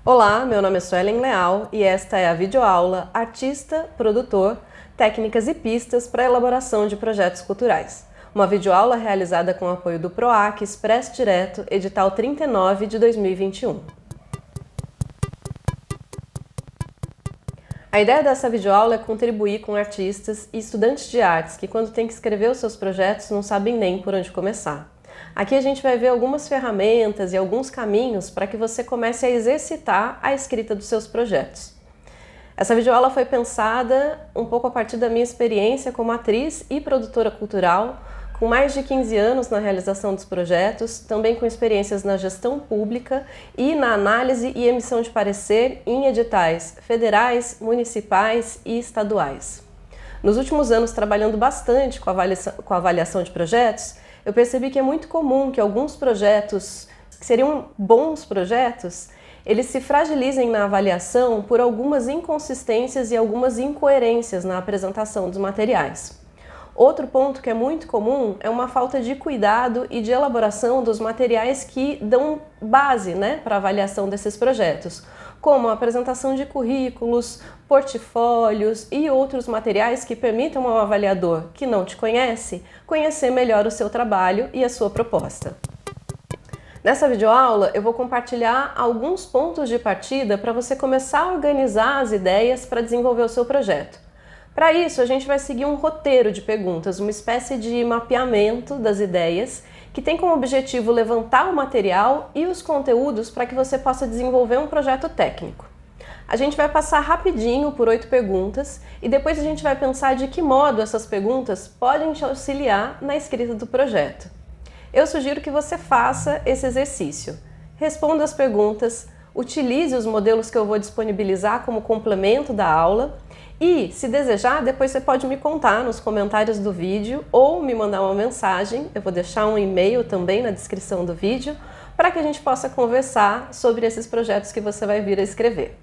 Olá, meu nome é Suelen Leal e esta é a videoaula Artista, Produtor, Técnicas e Pistas para a Elaboração de Projetos Culturais. Uma videoaula realizada com o apoio do PROAC Expresso Direto, edital 39 de 2021. A ideia dessa videoaula é contribuir com artistas e estudantes de artes que, quando têm que escrever os seus projetos, não sabem nem por onde começar. Aqui a gente vai ver algumas ferramentas e alguns caminhos para que você comece a exercitar a escrita dos seus projetos. Essa videoaula foi pensada um pouco a partir da minha experiência como atriz e produtora cultural, com mais de 15 anos na realização dos projetos, também com experiências na gestão pública e na análise e emissão de parecer em editais federais, municipais e estaduais. Nos últimos anos, trabalhando bastante com a avaliação de projetos, eu percebi que é muito comum que alguns projetos, que seriam bons projetos, eles se fragilizem na avaliação por algumas inconsistências e algumas incoerências na apresentação dos materiais. Outro ponto que é muito comum é uma falta de cuidado e de elaboração dos materiais que dão base, para a avaliação desses projetos, como a apresentação de currículos, portfólios e outros materiais que permitam ao avaliador que não te conhece conhecer melhor o seu trabalho e a sua proposta. Nessa videoaula eu vou compartilhar alguns pontos de partida para você começar a organizar as ideias para desenvolver o seu projeto. Para isso, a gente vai seguir um roteiro de perguntas, uma espécie de mapeamento das ideias, que tem como objetivo levantar o material e os conteúdos para que você possa desenvolver um projeto técnico. A gente vai passar rapidinho por 8 perguntas e depois a gente vai pensar de que modo essas perguntas podem te auxiliar na escrita do projeto. Eu sugiro que você faça esse exercício. Responda as perguntas, utilize os modelos que eu vou disponibilizar como complemento da aula e, se desejar, depois você pode me contar nos comentários do vídeo ou me mandar uma mensagem. Eu vou deixar um e-mail também na descrição do vídeo para que a gente possa conversar sobre esses projetos que você vai vir a escrever.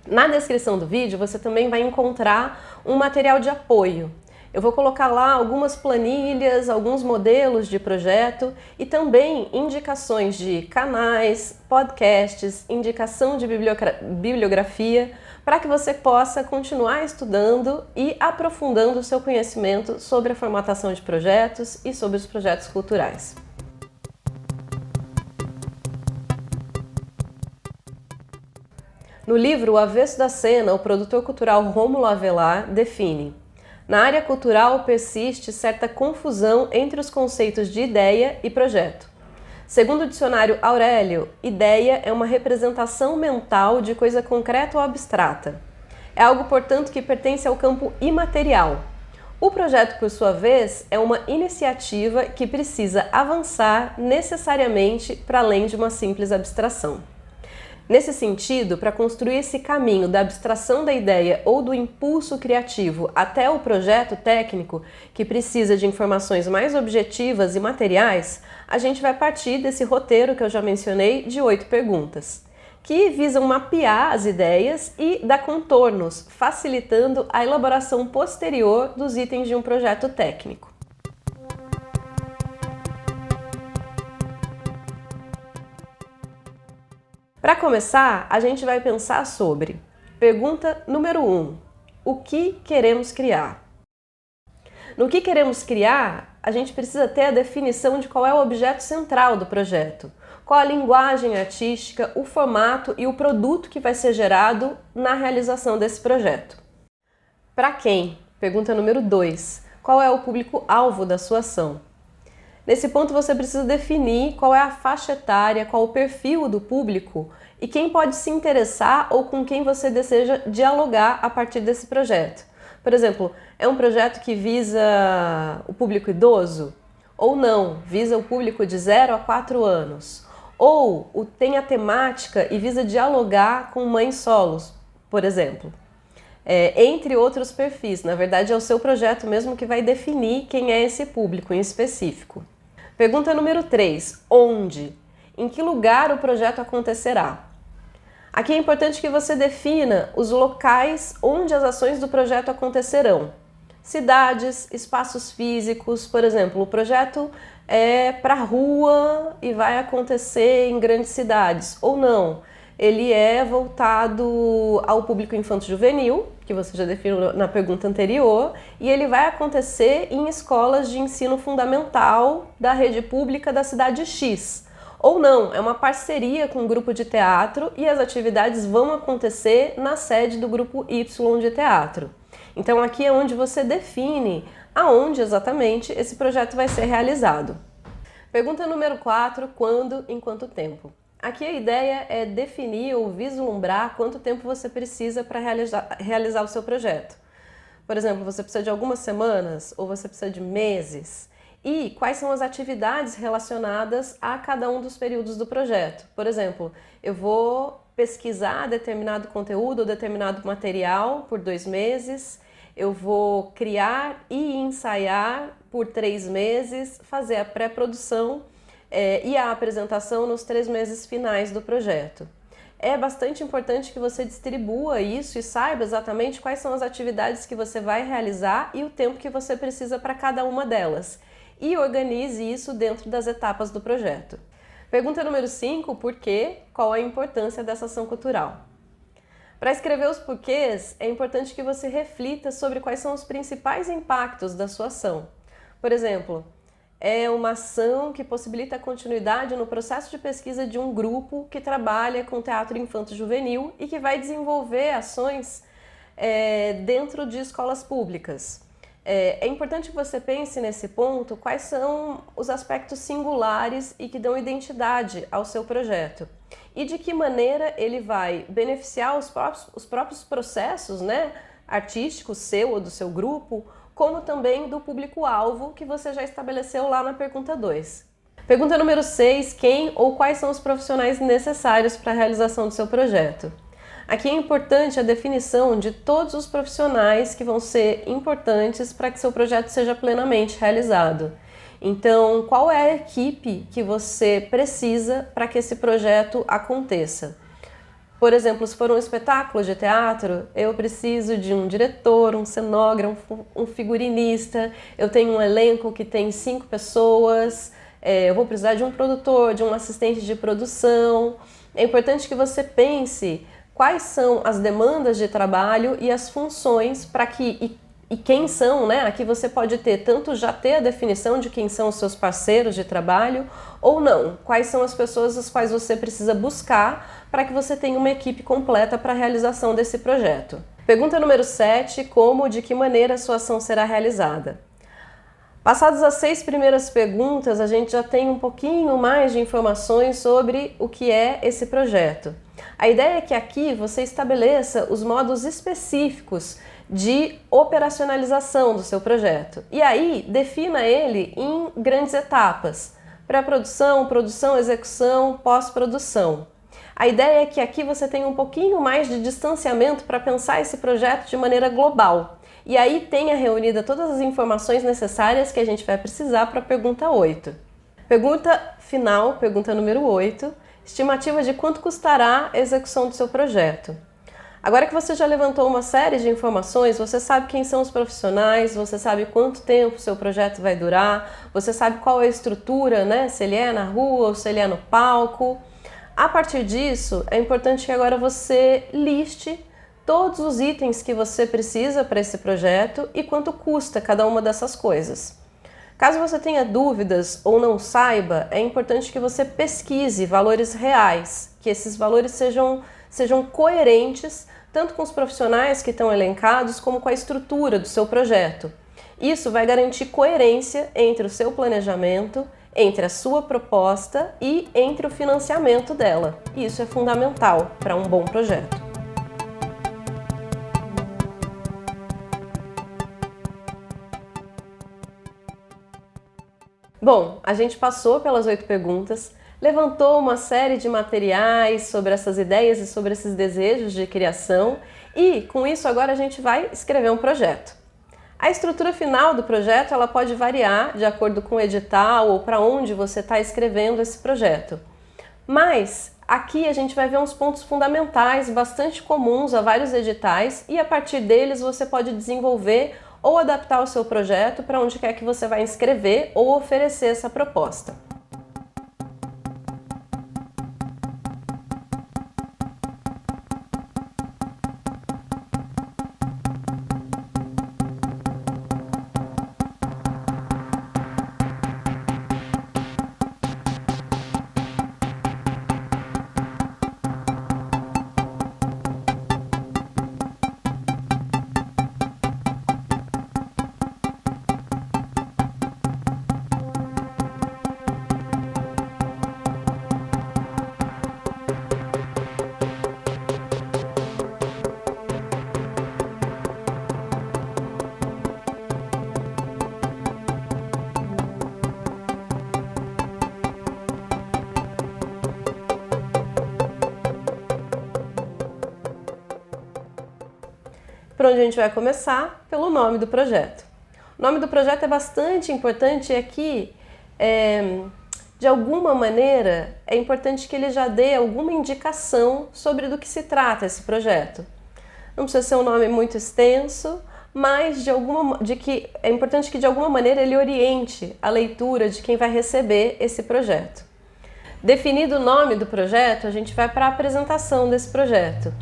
Na descrição do vídeo você também vai encontrar um material de apoio. Eu vou colocar lá algumas planilhas, alguns modelos de projeto e também indicações de canais, podcasts, indicação de bibliografia, para que você possa continuar estudando e aprofundando o seu conhecimento sobre a formatação de projetos e sobre os projetos culturais. No livro O Avesso da Cena, o produtor cultural Rômulo Avelar define: na área cultural persiste certa confusão entre os conceitos de ideia e projeto. Segundo o dicionário Aurélio, ideia é uma representação mental de coisa concreta ou abstrata. É algo, portanto, que pertence ao campo imaterial. O projeto, por sua vez, é uma iniciativa que precisa avançar necessariamente para além de uma simples abstração. Nesse sentido, para construir esse caminho da abstração da ideia ou do impulso criativo até o projeto técnico, que precisa de informações mais objetivas e materiais, a gente vai partir desse roteiro que eu já mencionei de 8 perguntas, que visam mapear as ideias e dar contornos, facilitando a elaboração posterior dos itens de um projeto técnico. Para começar, a gente vai pensar sobre pergunta número 1. O que queremos criar? No que queremos criar, a gente precisa ter a definição de qual é o objeto central do projeto, qual a linguagem artística, o formato e o produto que vai ser gerado na realização desse projeto. Para quem? Pergunta número 2. Qual é o público-alvo da sua ação? Nesse ponto você precisa definir qual é a faixa etária, qual o perfil do público e quem pode se interessar ou com quem você deseja dialogar a partir desse projeto. Por exemplo, é um projeto que visa o público idoso? Ou não, visa o público de 0 a 4 anos? Ou tem a temática e visa dialogar com mães solos, por exemplo. Entre outros perfis, na verdade é o seu projeto mesmo que vai definir quem é esse público em específico. Pergunta número 3. Onde? Em que lugar o projeto acontecerá? Aqui é importante que você defina os locais onde as ações do projeto acontecerão. Cidades, espaços físicos, por exemplo, o projeto é para rua e vai acontecer em grandes cidades, ou não. ele é voltado ao público infanto-juvenil, que você já definiu na pergunta anterior, e ele vai acontecer em escolas de ensino fundamental da rede pública da cidade X. Ou não, é uma parceria com um grupo de teatro e as atividades vão acontecer na sede do grupo Y de teatro. Então aqui é onde você define aonde exatamente esse projeto vai ser realizado. Pergunta número 4, quando, em quanto tempo? Aqui a ideia é definir ou vislumbrar quanto tempo você precisa para realizar o seu projeto. Por exemplo, você precisa de algumas semanas ou você precisa de meses? E quais são as atividades relacionadas a cada um dos períodos do projeto? Por exemplo, eu vou pesquisar determinado conteúdo ou determinado material por 2 meses, eu vou criar e ensaiar por 3 meses, fazer a pré-produção e a apresentação nos 3 meses finais do projeto. É bastante importante que você distribua isso e saiba exatamente quais são as atividades que você vai realizar e o tempo que você precisa para cada uma delas. E organize isso dentro das etapas do projeto. Pergunta número 5, por quê? Qual a importância dessa ação cultural? Para escrever os porquês, é importante que você reflita sobre quais são os principais impactos da sua ação. Por exemplo, é uma ação que possibilita a continuidade no processo de pesquisa de um grupo que trabalha com teatro infanto-juvenil e que vai desenvolver ações dentro de escolas públicas. É importante que você pense nesse ponto quais são os aspectos singulares e que dão identidade ao seu projeto e de que maneira ele vai beneficiar os próprios processos, artísticos seu ou do seu grupo, como também do público-alvo que você já estabeleceu lá na pergunta 2. Pergunta número 6, quem ou quais são os profissionais necessários para a realização do seu projeto? Aqui é importante a definição de todos os profissionais que vão ser importantes para que seu projeto seja plenamente realizado. Então, qual é a equipe que você precisa para que esse projeto aconteça? Por exemplo, se for um espetáculo de teatro, eu preciso de um diretor, um cenógrafo, um figurinista, eu tenho um elenco que tem 5 pessoas, eu vou precisar de um produtor, de um assistente de produção. É importante que você pense quais são as demandas de trabalho e as funções para que e quem são, Aqui você pode já ter a definição de quem são os seus parceiros de trabalho ou não. Quais são as pessoas as quais você precisa buscar para que você tenha uma equipe completa para a realização desse projeto. Pergunta número 7, como, de que maneira a sua ação será realizada? Passadas as 6 primeiras perguntas, a gente já tem um pouquinho mais de informações sobre o que é esse projeto. A ideia é que aqui você estabeleça os modos específicos de operacionalização do seu projeto. E aí, defina ele em grandes etapas: pré-produção, produção, execução, pós-produção. A ideia é que aqui você tenha um pouquinho mais de distanciamento para pensar esse projeto de maneira global. E aí tenha reunida todas as informações necessárias que a gente vai precisar para a pergunta 8. Pergunta final, pergunta número 8. Estimativa de quanto custará a execução do seu projeto. Agora que você já levantou uma série de informações, você sabe quem são os profissionais, você sabe quanto tempo o seu projeto vai durar, você sabe qual é a estrutura, se ele é na rua ou se ele é no palco. A partir disso, é importante que agora você liste todos os itens que você precisa para esse projeto e quanto custa cada uma dessas coisas. Caso você tenha dúvidas ou não saiba, é importante que você pesquise valores reais, que esses valores sejam coerentes tanto com os profissionais que estão elencados como com a estrutura do seu projeto. Isso vai garantir coerência entre o seu planejamento, entre a sua proposta e entre o financiamento dela. E isso é fundamental para um bom projeto. Bom, a gente passou pelas 8 perguntas, levantou uma série de materiais sobre essas ideias e sobre esses desejos de criação e, com isso, agora a gente vai escrever um projeto. A estrutura final do projeto ela pode variar de acordo com o edital ou para onde você está escrevendo esse projeto. Mas aqui a gente vai ver uns pontos fundamentais bastante comuns a vários editais e a partir deles você pode desenvolver ou adaptar o seu projeto para onde quer que você vai inscrever ou oferecer essa proposta. Por onde a gente vai começar? Pelo nome do projeto. O nome do projeto é bastante importante e aqui, de alguma maneira, é importante que ele já dê alguma indicação sobre do que se trata esse projeto. Não precisa ser um nome muito extenso, mas é importante que de alguma maneira ele oriente a leitura de quem vai receber esse projeto. Definido o nome do projeto, a gente vai para a apresentação desse projeto.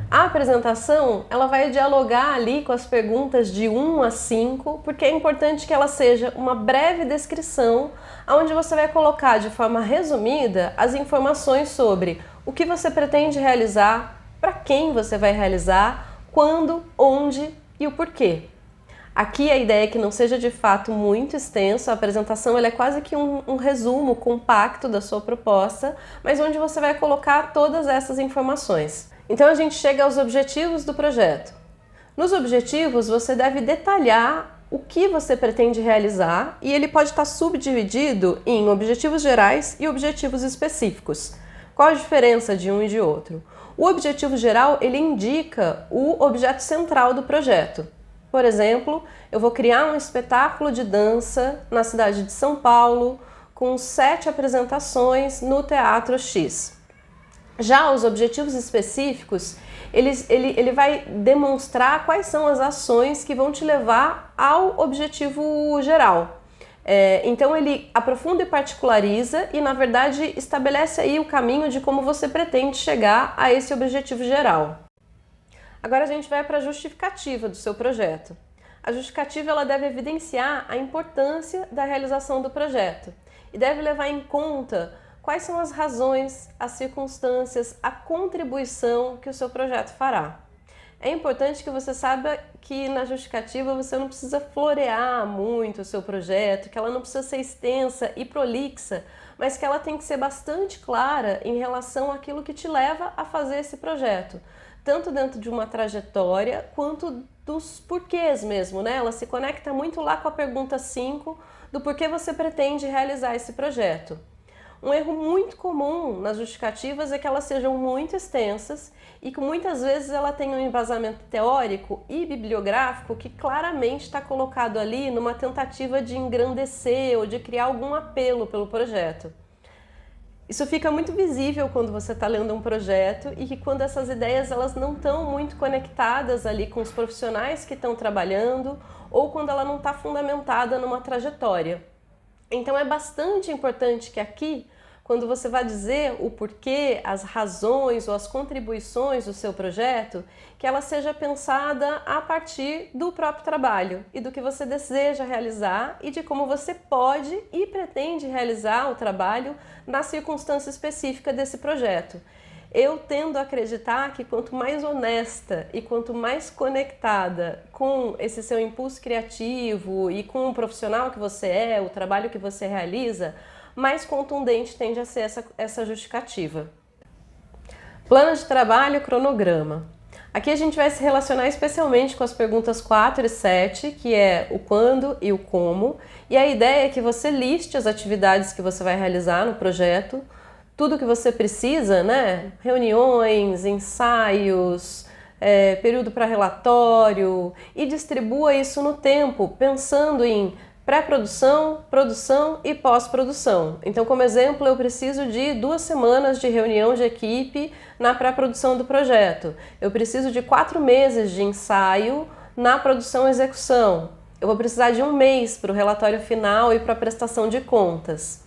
A apresentação, ela vai dialogar ali com as perguntas de 1 a 5, porque é importante que ela seja uma breve descrição, onde você vai colocar de forma resumida as informações sobre o que você pretende realizar, para quem você vai realizar, quando, onde e o porquê. Aqui a ideia é que não seja de fato muito extenso, a apresentação ela é quase que um resumo compacto da sua proposta, mas onde você vai colocar todas essas informações. Então a gente chega aos objetivos do projeto. Nos objetivos você deve detalhar o que você pretende realizar e ele pode estar subdividido em objetivos gerais e objetivos específicos. Qual a diferença de um e de outro? O objetivo geral ele indica o objeto central do projeto. Por exemplo, eu vou criar um espetáculo de dança na cidade de São Paulo com 7 apresentações no Teatro X. Já os objetivos específicos, ele vai demonstrar quais são as ações que vão te levar ao objetivo geral. Então ele aprofunda e particulariza e, na verdade, estabelece aí o caminho de como você pretende chegar a esse objetivo geral. Agora a gente vai para a justificativa do seu projeto. A justificativa ela deve evidenciar a importância da realização do projeto e deve levar em conta quais são as razões, as circunstâncias, a contribuição que o seu projeto fará. É importante que você saiba que na justificativa você não precisa florear muito o seu projeto, que ela não precisa ser extensa e prolixa, mas que ela tem que ser bastante clara em relação àquilo que te leva a fazer esse projeto, tanto dentro de uma trajetória quanto dos porquês mesmo, né? Ela se conecta muito lá com a pergunta 5 do porquê você pretende realizar esse projeto. Um erro muito comum nas justificativas é que elas sejam muito extensas e que muitas vezes ela tem um embasamento teórico e bibliográfico que claramente está colocado ali numa tentativa de engrandecer ou de criar algum apelo pelo projeto. Isso fica muito visível quando você está lendo um projeto e que quando essas ideias elas não estão muito conectadas ali com os profissionais que estão trabalhando ou quando ela não está fundamentada numa trajetória. Então é bastante importante que aqui, quando você vai dizer o porquê, as razões ou as contribuições do seu projeto, que ela seja pensada a partir do próprio trabalho e do que você deseja realizar e de como você pode e pretende realizar o trabalho na circunstância específica desse projeto. Eu tendo a acreditar que quanto mais honesta e quanto mais conectada com esse seu impulso criativo e com o profissional que você é, o trabalho que você realiza, mais contundente tende a ser essa justificativa. Plano de trabalho, cronograma. Aqui a gente vai se relacionar especialmente com as perguntas 4 e 7, que é o quando e o como, e a ideia é que você liste as atividades que você vai realizar no projeto, tudo que você precisa, né? Reuniões, ensaios, período para relatório e distribua isso no tempo, pensando em pré-produção, produção e pós-produção. Então, como exemplo, eu preciso de 2 semanas de reunião de equipe na pré-produção do projeto. Eu preciso de 4 meses de ensaio na produção e execução. Eu vou precisar de 1 mês para o relatório final e para a prestação de contas.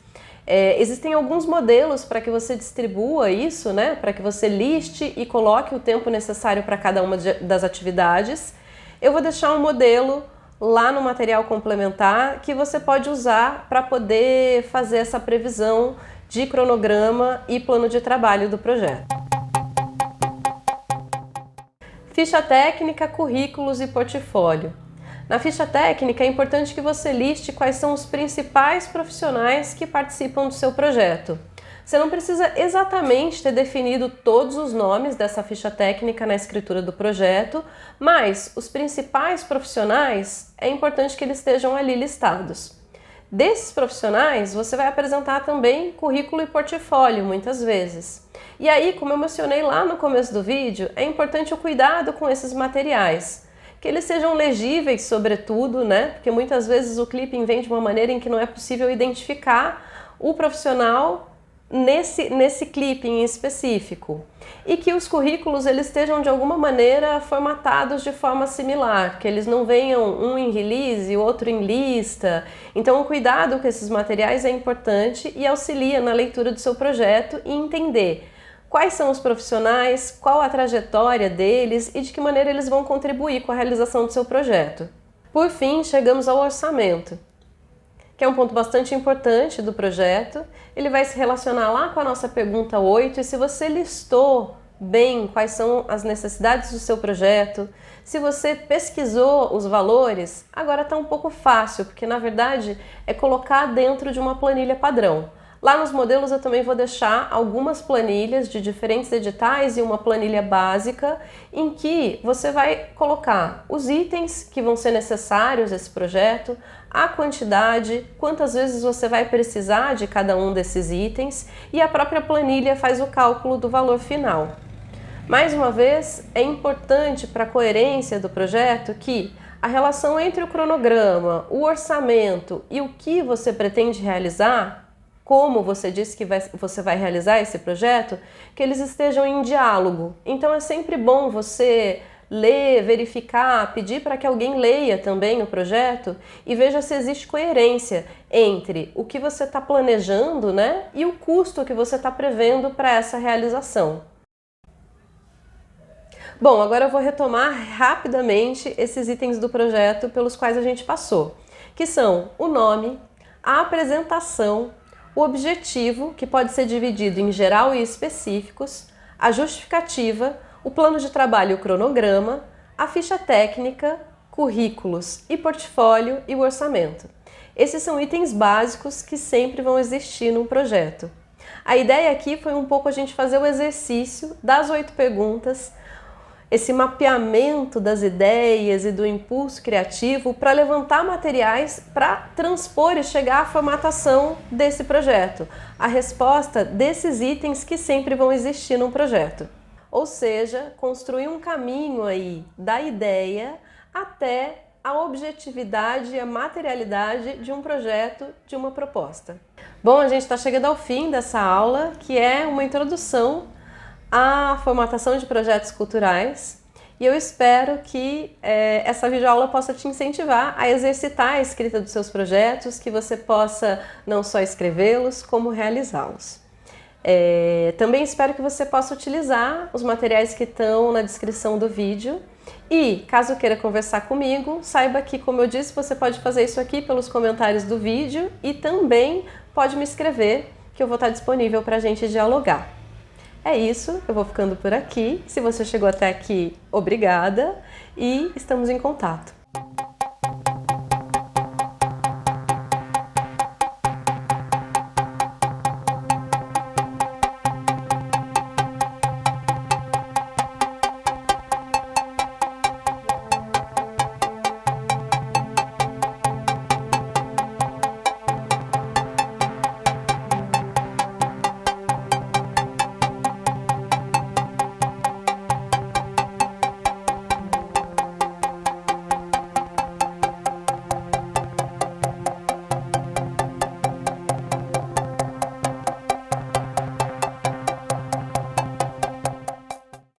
Existem alguns modelos para que você distribua isso, né? Para que você liste e coloque o tempo necessário para cada uma das atividades. Eu vou deixar um modelo lá no material complementar que você pode usar para poder fazer essa previsão de cronograma e plano de trabalho do projeto. Ficha técnica, currículos e portfólio. Na ficha técnica é importante que você liste quais são os principais profissionais que participam do seu projeto. Você não precisa exatamente ter definido todos os nomes dessa ficha técnica na escritura do projeto, mas os principais profissionais é importante que eles estejam ali listados. Desses profissionais, você vai apresentar também currículo e portfólio, muitas vezes. E aí, como eu mencionei lá no começo do vídeo, é importante o cuidado com esses materiais. Que eles sejam legíveis, sobretudo, né? Porque muitas vezes o clipping vem de uma maneira em que não é possível identificar o profissional nesse clipping em específico. E que os currículos eles estejam de alguma maneira formatados de forma similar, que eles não venham um em release e o outro em lista. Então o cuidado com esses materiais é importante e auxilia na leitura do seu projeto e entender quais são os profissionais, qual a trajetória deles e de que maneira eles vão contribuir com a realização do seu projeto. Por fim, chegamos ao orçamento, que é um ponto bastante importante do projeto. Ele vai se relacionar lá com a nossa pergunta 8, e se você listou bem quais são as necessidades do seu projeto, se você pesquisou os valores, agora está um pouco fácil, porque na verdade é colocar dentro de uma planilha padrão. Lá nos modelos eu também vou deixar algumas planilhas de diferentes editais e uma planilha básica em que você vai colocar os itens que vão ser necessários esse projeto, a quantidade, quantas vezes você vai precisar de cada um desses itens e a própria planilha faz o cálculo do valor final. Mais uma vez, é importante para a coerência do projeto que a relação entre o cronograma, o orçamento e o que você pretende realizar, como você disse que você vai realizar esse projeto, que eles estejam em diálogo. Então é sempre bom você ler, verificar, pedir para que alguém leia também o projeto e veja se existe coerência entre o que você está planejando, né, e o custo que você está prevendo para essa realização. Bom, agora eu vou retomar rapidamente esses itens do projeto pelos quais a gente passou, que são o nome, a apresentação, o objetivo, que pode ser dividido em geral e específicos, a justificativa, o plano de trabalho e o cronograma, a ficha técnica, currículos e portfólio e o orçamento. Esses são itens básicos que sempre vão existir num projeto. A ideia aqui foi um pouco a gente fazer o exercício das 8 perguntas, esse mapeamento das ideias e do impulso criativo para levantar materiais para transpor e chegar à formatação desse projeto, a resposta desses itens que sempre vão existir num projeto. Ou seja, construir um caminho aí da ideia até a objetividade e a materialidade de um projeto, de uma proposta. Bom, a gente está chegando ao fim dessa aula, que é uma introdução à formatação de projetos culturais, e eu espero que essa videoaula possa te incentivar a exercitar a escrita dos seus projetos, que você possa não só escrevê-los, como realizá-los. Também espero que você possa utilizar os materiais que estão na descrição do vídeo e, caso queira conversar comigo, saiba que, como eu disse, você pode fazer isso aqui pelos comentários do vídeo e também pode me escrever, que eu vou estar disponível para a gente dialogar. É isso, eu vou ficando por aqui. Se você chegou até aqui, obrigada e estamos em contato.